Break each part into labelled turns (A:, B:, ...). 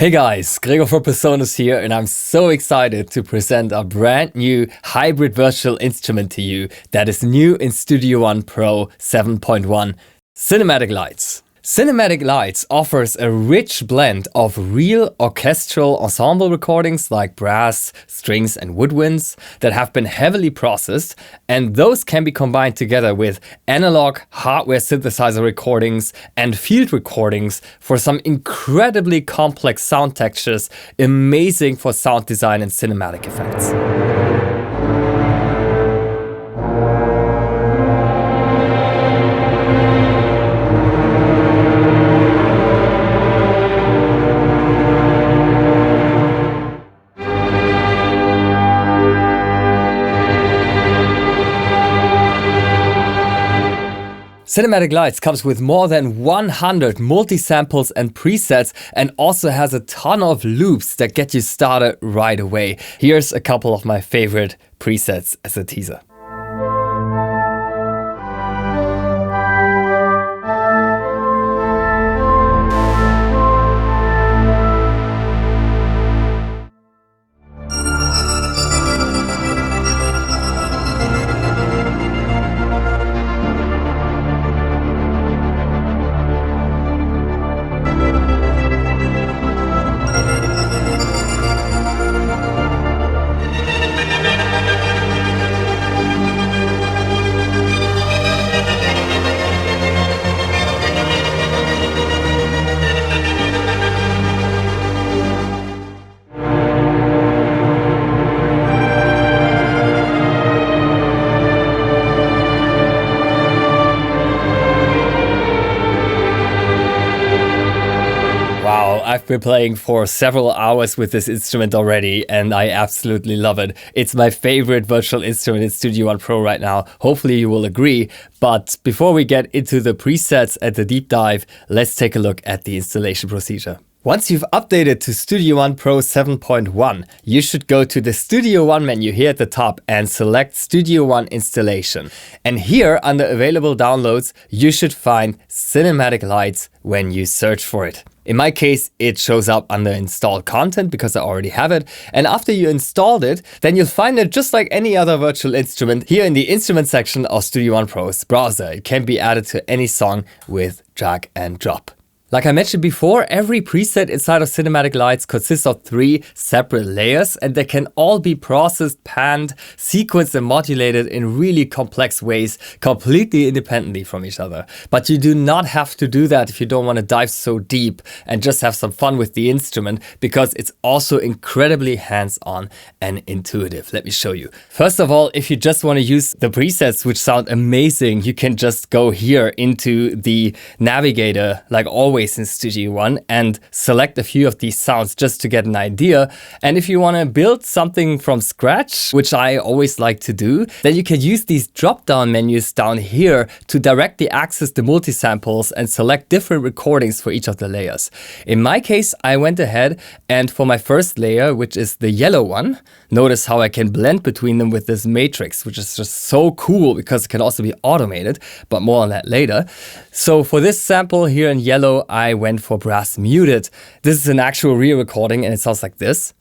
A: Hey guys, Gregor for PreSonus here, and I'm so excited to present a brand new hybrid virtual instrument to you that is new in Studio One Pro 7.1, Cinematic Lights. Cinematic Lights offers a rich blend of real orchestral ensemble recordings like brass, strings and woodwinds that have been heavily processed, and those can be combined together with analog hardware synthesizer recordings and field recordings for some incredibly complex sound textures, amazing for sound design and cinematic effects. Cinematic Lights comes with more than 100 multi-samples and presets, and also has a ton of loops that get you started right away. Here's a couple of my favorite presets as a teaser. Wow, I've been playing for several hours with this instrument already, and I absolutely love it. It's my favorite virtual instrument in Studio One Pro right now. Hopefully you will agree. But before we get into the presets and the deep dive, let's take a look at the installation procedure. Once you've updated to Studio One Pro 7.1, you should go to the Studio One menu here at the top and select Studio One Installation. And here under Available Downloads, you should find Cinematic Lights when you search for it. In my case, it shows up under Installed Content because I already have it. And after you installed it, then you'll find it just like any other virtual instrument here in the Instrument section of Studio One Pro's browser. It can be added to any song with drag and drop. Like I mentioned before, every preset inside of Cinematic Lights consists of 3 separate layers, and they can all be processed, panned, sequenced and modulated in really complex ways, completely independently from each other. But you do not have to do that if you don't want to dive so deep and just have some fun with the instrument, because it's also incredibly hands-on and intuitive. Let me show you. First of all, if you just want to use the presets which sound amazing, you can just go here into the navigator like always in Studio One and select a few of these sounds just to get an idea. And if you want to build something from scratch, which I always like to do, then you can use these drop-down menus down here to directly access the multi-samples and select different recordings for each of the layers. In my case, I went ahead and for my first layer, which is the yellow one, notice how I can blend between them with this matrix, which is just so cool because it can also be automated, but more on that later. So for this sample here in yellow, I went for brass muted. This is an actual real recording and it sounds like this.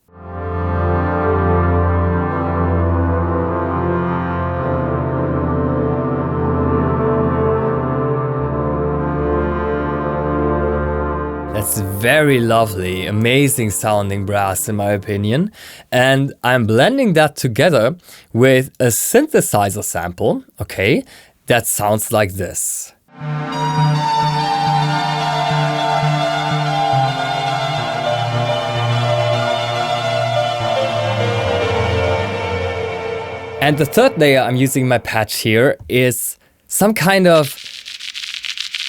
A: That's very lovely, amazing sounding brass in my opinion. And I'm blending that together with a synthesizer sample, okay, that sounds like this. And the third layer I'm using in my patch here is some kind of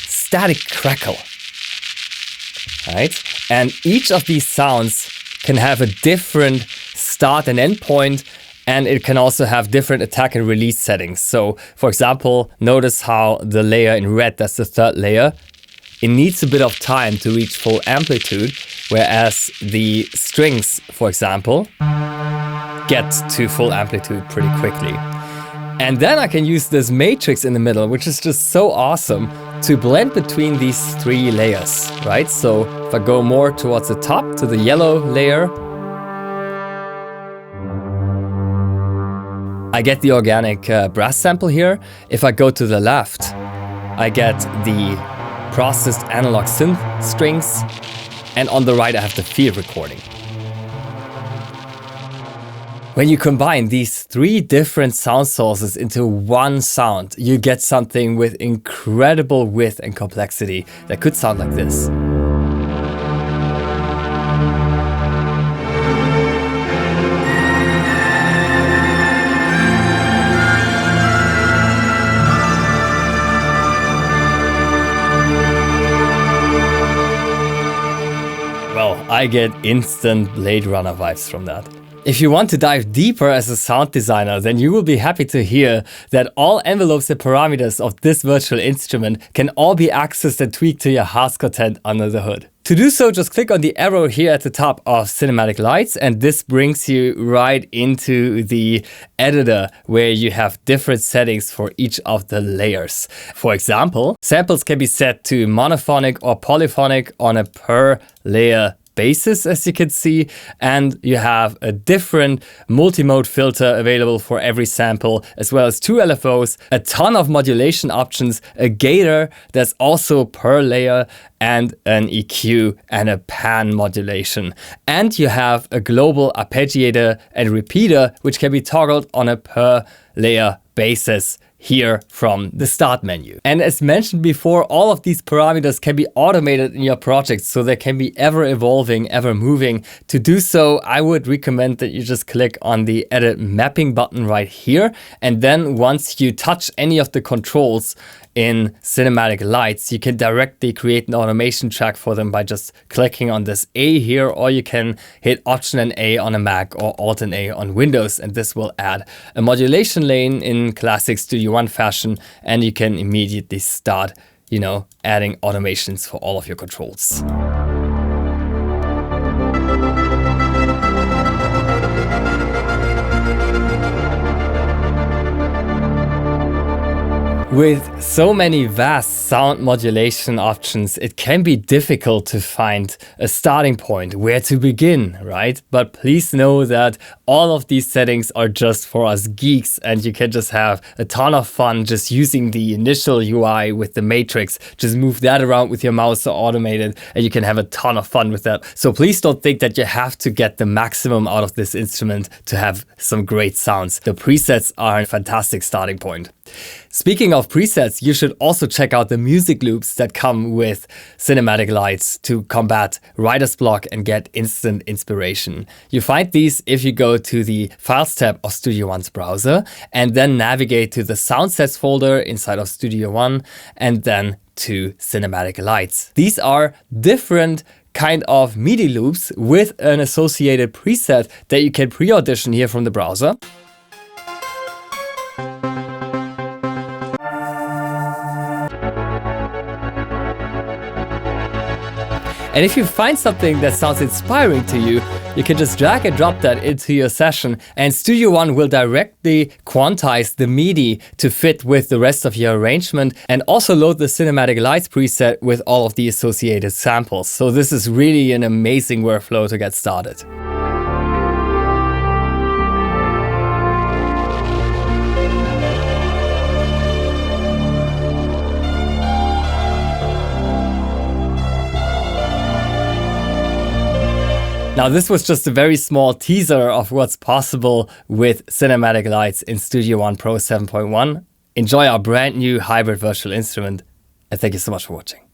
A: static crackle, right? And each of these sounds can have a different start and end point, and it can also have different attack and release settings. So for example, notice how the layer in red, that's the third layer, it needs a bit of time to reach full amplitude, whereas the strings, for example, get to full amplitude pretty quickly. And then I can use this matrix in the middle, which is just so awesome, to blend between these three layers, right? So if I go more towards the top, to the yellow layer, I get the organic brass sample here. If I go to the left, I get the processed analog synth strings, and on the right I have the field recording. When you combine these three different sound sources into one sound, you get something with incredible width and complexity that could sound like this. Well, I get instant Blade Runner vibes from that. If you want to dive deeper as a sound designer, then you will be happy to hear that all envelopes and parameters of this virtual instrument can all be accessed and tweaked to your heart's content under the hood. To do so, just click on the arrow here at the top of Cinematic Lights, and this brings you right into the editor where you have different settings for each of the layers. For example, samples can be set to monophonic or polyphonic on a per layer basis, as you can see, and you have a different multi-mode filter available for every sample, as well as two LFOs, a ton of modulation options, a gator that's also per layer, and an EQ and a pan modulation. And you have a global arpeggiator and repeater, which can be toggled on a per layer basis here from the start menu. And as mentioned before, all of these parameters can be automated in your project, so they can be ever evolving, ever moving. To do so, I would recommend that you just click on the edit mapping button right here. And then once you touch any of the controls in Cinematic Lights, you can directly create an automation track for them by just clicking on this A here, or you can hit Option and A on a Mac or Alt and A on Windows, and this will add a modulation lane in classic Studio One fashion, and you can immediately start, adding automations for all of your controls. With so many vast sound modulation options, it can be difficult to find a starting point, where to begin, right? But please know that all of these settings are just for us geeks, and you can just have a ton of fun just using the initial UI with the matrix. Just move that around with your mouse or automate it, and you can have a ton of fun with that. So please don't think that you have to get the maximum out of this instrument to have some great sounds. The presets are a fantastic starting point. Speaking of presets, you should also check out the music loops that come with Cinematic Lights to combat writer's block and get instant inspiration. You find these if you go to the Files tab of Studio One's browser and then navigate to the Sound Sets folder inside of Studio One and then to Cinematic Lights. These are different kind of MIDI loops with an associated preset that you can pre-audition here from the browser. And if you find something that sounds inspiring to you, you can just drag and drop that into your session, and Studio One will directly quantize the MIDI to fit with the rest of your arrangement, and also load the Cinematic Lights preset with all of the associated samples. So this is really an amazing workflow to get started. Now, this was just a very small teaser of what's possible with Cinematic Lights in Studio One Pro 7.1. Enjoy our brand new hybrid virtual instrument, and thank you so much for watching.